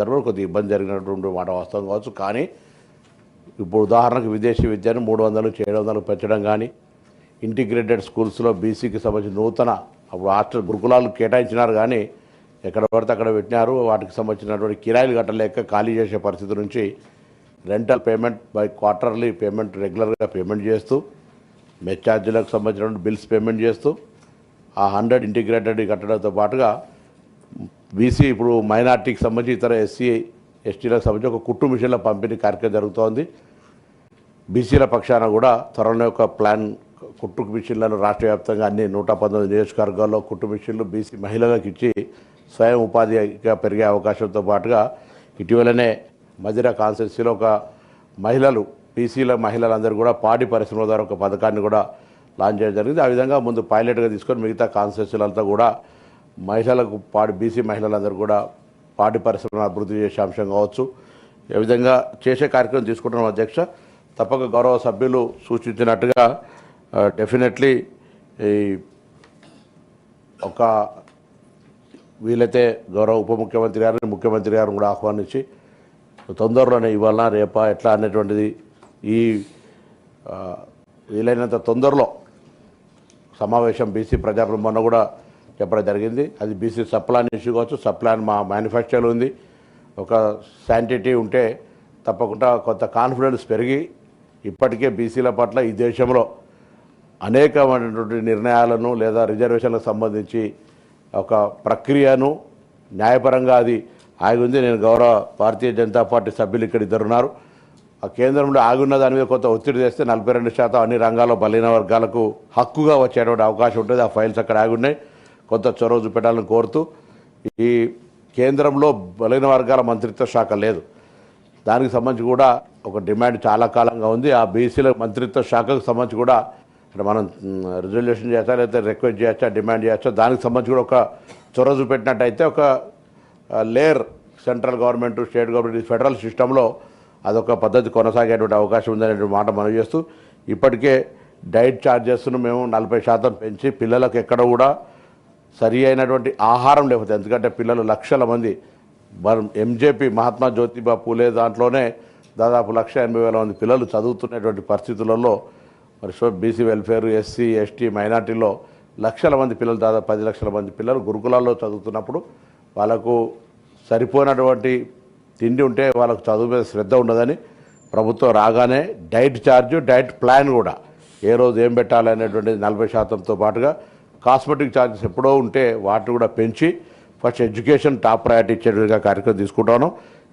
సందర్భంలో కొద్దిగా ఇబ్బంది జరిగినటువంటి మాట వాస్తవం కావచ్చు. కానీ ఇప్పుడు ఉదాహరణకు విదేశీ విద్యను 300 నుంచి 700 పెంచడం కానీ, ఇంటిగ్రేటెడ్ స్కూల్స్లో బీసీకి సంబంధించిన నూతన అప్పుడు హాస్టల్ గురుకులాలు కేటాయించినారు కానీ ఎక్కడ పడితే అక్కడ పెట్టినారు. వాటికి సంబంధించినటువంటి కిరాయిలు కట్టలేక ఖాళీ చేసే పరిస్థితి నుంచి rental payment by quarterly payment రెగ్యులర్గా పేమెంట్ చేస్తూ, మెస్ ఛార్జీలకు సంబంధించినటువంటి బిల్స్ పేమెంట్ చేస్తూ ఆ 100 ఇంటిగ్రేటెడ్ కట్టడంతో పాటుగా బీసీ ఇప్పుడు మైనార్టీకి సంబంధించి ఇతర ఎస్సీ ఎస్టీలకు సంబంధించి ఒక కుట్టు మిషన్ల పంపిణీ కార్యక్రమం జరుగుతోంది. బీసీల పక్షాన కూడా త్వరలో ఒక ప్లాన్ కుట్టు మిషన్లను రాష్ట్ర వ్యాప్తంగా అన్ని 119 నియోజకవర్గాల్లో కుట్టు మిషన్లు బీసీ మహిళలకు ఇచ్చి స్వయం ఉపాధిగా పెరిగే అవకాశంతో పాటుగా ఇటీవలనే మధిర కాన్స్టిట్యున్సీలో ఒక మహిళలు బీసీల మహిళలందరూ కూడా పాడి పరిశ్రమ ద్వారా ఒక పథకాన్ని కూడా లాంచ్ చేయడం జరిగింది. ఆ విధంగా ముందు పైలట్గా తీసుకొని మిగతా కాన్స్టిట్యున్సీలంతా కూడా మహిళలకు బీసీ మహిళలందరూ కూడా పాడి పరిశ్రమను అభివృద్ధి చేసే అంశం కావచ్చు. ఏ విధంగా చేసే కార్యక్రమం తీసుకుంటున్నాం అధ్యక్ష. తప్పక గౌరవ సభ్యులు సూచించినట్టుగా డెఫినెట్లీ ఈ ఒక వీలైతే గౌరవ ఉప ముఖ్యమంత్రి గారిని ముఖ్యమంత్రి గారిని కూడా ఆహ్వానించి తొందరలోనే ఇవాళ రేపా ఎట్లా అనేటువంటిది ఈ వీలైనంత తొందరలో సమావేశం బీసీ ప్రజాప్రభుత్వం మొన్న కూడా చెప్పడం జరిగింది. అది బీసీ సప్లాన్ ఇష్యూ కావచ్చు. సప్లాన్ మా మేనిఫెస్టోలో ఉంది. ఒక శాంటిటీ ఉంటే తప్పకుండా కొంత కాన్ఫిడెన్స్ పెరిగి ఇప్పటికే బీసీల పట్ల ఈ దేశంలో అనేకమైనటువంటి నిర్ణయాలను లేదా రిజర్వేషన్లకు సంబంధించి ఒక ప్రక్రియను న్యాయపరంగా అది ఆగి ఉంది. నేను గౌరవ భారతీయ జనతా పార్టీ సభ్యులు ఇక్కడ ఇద్దరున్నారు. ఆ కేంద్రంలో ఆగున్న దాని మీద కొంత ఒత్తిడి చేస్తే 42% అన్ని రంగాల్లో బలహీన వర్గాలకు హక్కుగా వచ్చేటువంటి అవకాశం ఉంటుంది. ఆ ఫైల్స్ అక్కడ ఆగి ఉన్నాయి. కొంత చొరవ చూపెట్టాలని కోరుతూ ఈ కేంద్రంలో బలహీన వర్గాల మంత్రిత్వ శాఖ లేదు. దానికి సంబంధించి కూడా ఒక డిమాండ్ చాలా కాలంగా ఉంది. ఆ బీసీల మంత్రిత్వ శాఖకు సంబంధించి కూడా అంటే మనం రిజల్యూషన్ చేస్తా లేకపోతే రిక్వెస్ట్ చేయొచ్చా డిమాండ్ చేయొచ్చా దానికి సంబంధించి కూడా ఒక చొరవ చూపెట్టినట్టయితే ఒక layer central government state government federal సిస్టంలో అదొక పద్ధతి కొనసాగేటువంటి అవకాశం ఉందనే మాట మనం చేస్తూ ఇప్పటికే డైట్ ఛార్జెస్ను మేము 40% పెంచి పిల్లలకు ఎక్కడ కూడా సరి అయినటువంటి ఆహారం లేకపోతే ఎందుకంటే పిల్లలు లక్షల మంది ఎంజేపీ మహాత్మా జ్యోతిబా పూలే దాంట్లోనే దాదాపు 180,000 మంది పిల్లలు చదువుతున్నటువంటి పరిస్థితులలో మరి బీసీ వెల్ఫేర్ ఎస్సీ ఎస్టీ మైనార్టీలో లక్షల మంది పిల్లలు దాదాపు 10 లక్షల మంది పిల్లలు గురుకులాల్లో చదువుతున్నప్పుడు వాళ్ళకు సరిపోయినటువంటి తిండి ఉంటే వాళ్ళకు చదువు మీద శ్రద్ధ ఉండదని ప్రభుత్వం రాగానే డైట్ ఛార్జ్ డైట్ ప్లాన్ కూడా ఏ రోజు ఏం పెట్టాలనేటువంటిది 40%తో పాటుగా కాస్మెటిక్ ఛార్జెస్ ఎప్పుడో ఉంటే వాటిని కూడా పెంచి ఫస్ట్ ఎడ్యుకేషన్ టాప్ ప్రయారిటీ ఇచ్చేట్టుగా కార్యక్రమం తీసుకుంటాను.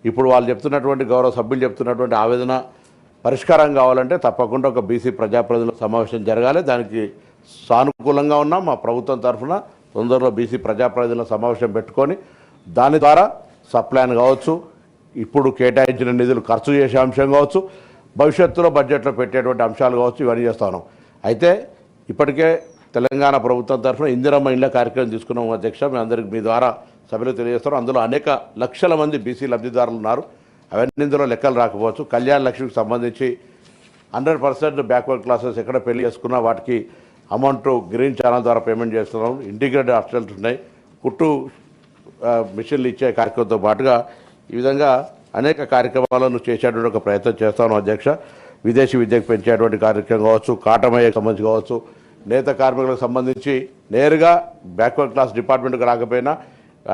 ఇప్పుడు వాళ్ళు చెప్తున్నటువంటి గౌరవ సభ్యులు చెప్తున్నటువంటి ఆవేదన పరిష్కారం కావాలంటే తప్పకుండా ఒక బీసీ ప్రజాప్రతినిధుల సమావేశం జరగాలి. దానికి సానుకూలంగా ఉన్నాం. మా ప్రభుత్వం తరఫున తొందరలో బీసీ ప్రజాప్రతినిధుల సమావేశం పెట్టుకొని దాని ద్వారా సప్లాన్ కావచ్చు, ఇప్పుడు కేటాయించిన నిధులు ఖర్చు చేసే అంశం కావచ్చు, భవిష్యత్తులో బడ్జెట్లో పెట్టేటువంటి అంశాలు కావచ్చు, ఇవన్నీ చేస్తా ఉన్నాం. అయితే ఇప్పటికే తెలంగాణ ప్రభుత్వం తరఫున ఇందిరమ్మ ఇండ్ల కార్యక్రమం తీసుకున్నాం అధ్యక్ష. మీ అందరికీ మీ ద్వారా సభ్యులు తెలియజేస్తాం. అందులో అనేక లక్షల మంది బీసీ లబ్ధిదారులు ఉన్నారు. అవన్నీ ఇందులో లెక్కలు రాకపోవచ్చు. కళ్యాణ లక్ష్మికి సంబంధించి 100% బ్యాక్వర్డ్ క్లాసెస్ ఎక్కడ పెళ్లి చేసుకున్నా వాటికి అమౌంట్ గ్రీన్ ఛానల్ ద్వారా పేమెంట్ చేస్తున్నాం. ఇంటిగ్రేటెడ్ హాస్టల్స్ ఉన్నాయి. కుట్టు మిషన్లు ఇచ్చే కార్యక్రమంతో పాటుగా ఈ విధంగా అనేక కార్యక్రమాలను చేసేటువంటి ఒక ప్రయత్నం చేస్తాను అధ్యక్ష. విదేశీ విద్యకు పెంచేటువంటి కార్యక్రమం కావచ్చు, కాటమయ్యకు సంబంధించి కావచ్చు, నేత కార్మికులకు సంబంధించి నేరుగా బ్యాక్వర్డ్ క్లాస్ డిపార్ట్మెంట్కి రాకపోయినా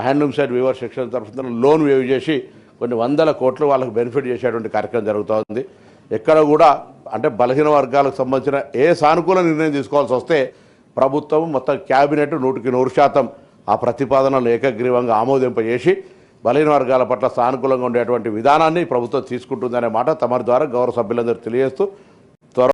హ్యాండ్లూమ్ సైడ్ వీవర్ సెక్షన్ తరఫున లోన్ వేవ్ చేసి కొన్ని 100 కోట్లు వాళ్ళకు బెనిఫిట్ చేసేటువంటి కార్యక్రమం జరుగుతుంది. ఎక్కడ కూడా అంటే బలహీన వర్గాలకు సంబంధించిన ఏ సానుకూల నిర్ణయం తీసుకోవాల్సి వస్తే ప్రభుత్వం మొత్తం క్యాబినెట్ 100% ఆ ప్రతిపాదనలు ఏకగ్రీవంగా ఆమోదింపజేసి బలహీన వర్గాల పట్ల సానుకూలంగా ఉండేటువంటి విధానాన్ని ప్రభుత్వం తీసుకుంటుందనే మాట తమరి ద్వారా గౌరవ సభ్యులందరూ తెలియజేస్తూ